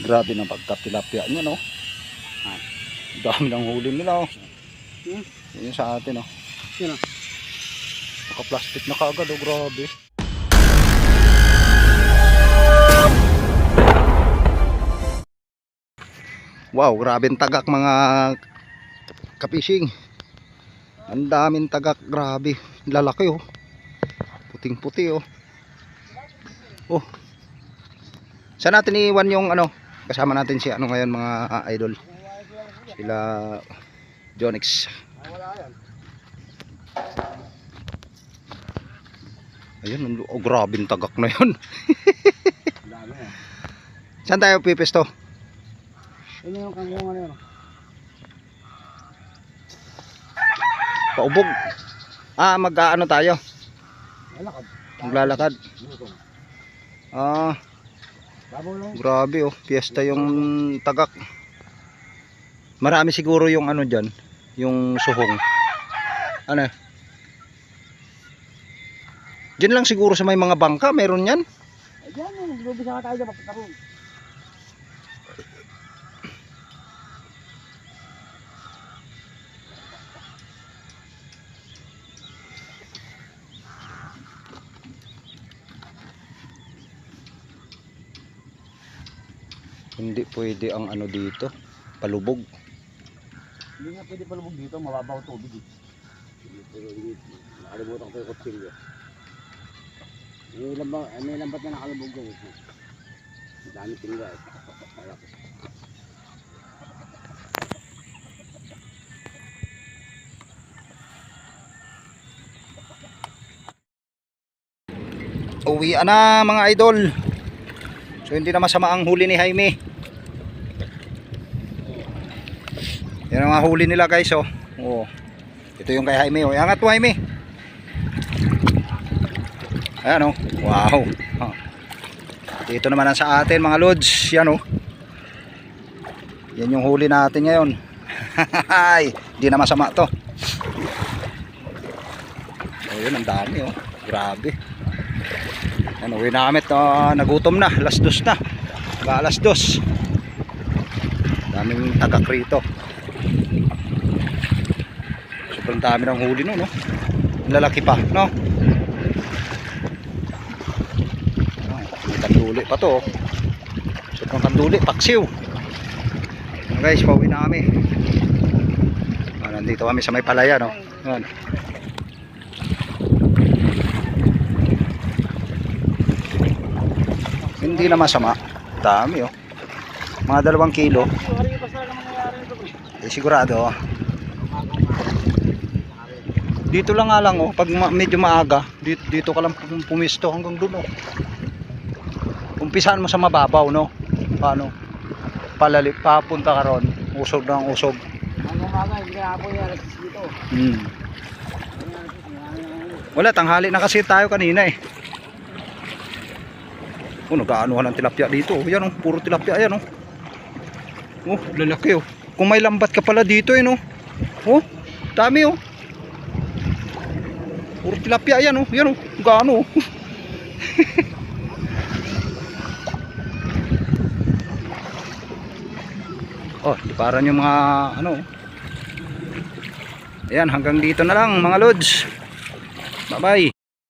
Grabe ng pagkatilapia niya, no? Dami ng huli nila, oh. Yun yung sa atin, oh. Yun, oh. Naka-plastic na kaagad, oh. Grabe. Wow, grabeng tagak mga kapising. Ang daming tagak, grabe. Lalaki, oh. Puting-puti, oh. Oh. Saan natin iwan yung ano? Kasama natin si ano ngayon mga idol. Sila Jonix. Ayun, oh, grabeng tagak na yun. Saan tayo pipisto? Yun yung kangkungan na yun. Paubog. Mag-ano tayo? Lalakad. Maglalakad. Grabe, oh. Piyesta yung tagak. Marami siguro yung ano dyan. Yung suhong. Ano? Diyan lang siguro sa may mga bangka. Meron yan. Ayan, lubisa ka tayo dyan. Papunta ron. Hindi pwede ang ano dito, palubog. Hindi nga pwede palubog dito, mababaw tubig. Nakalimutan ko yung kutsilyo. May lambat na nakalubog ko. Dami tingga eh. Uwian na mga idol. So hindi na masama ang huli ni Jaime. Yan ang mga huli nila guys, oh. Oh. Ito yung kay Jaime, oh. Angat mo Jaime. Ayan, oh. Wow. Oh. Dito naman ang sa atin mga lods. Yan, oh. Yan yung huli natin ngayon. Hindi na masama to. Oh, yun ang dami, oh. Grabe. Ano, uwi na kami, nagutom na, alas 2 na, alas 2. Daming tagak rito. Sobrang dami ng huli no, no? Lalaki pa, no? Kanduli pa to, oh. Sobrang kanduli, paksiw. Guys, pauwi na kami. Nandito kami sa may palaya, no? Yan. Hindi na masama. Dami, oh. Mga 2 kilo. Sigurado, oh. Dito lang nga lang, oh. Pag medyo maaga, dito ka lang pumisto hanggang doon, oh. Umpisahan mo sa mababaw, no? Paano? Papunta ka ron. Usog ng usog. Hanggang umaga, hindi ka po yung alas dito. Wala, tanghali na kasi tayo kanina, eh. Oh, nag-aanuhan ng tilapia dito. Oh, yan, oh, puro tilapia yan, oh. Oh, lalaki, oh. Kung may lambat ka pala dito, eh, no. Oh, dami, oh. Puro tilapia yan, oh. Yan, oh. Gaano, oh. Oh, liparan yung mga ano. Ayan, hanggang dito na lang mga lods. Bye-bye.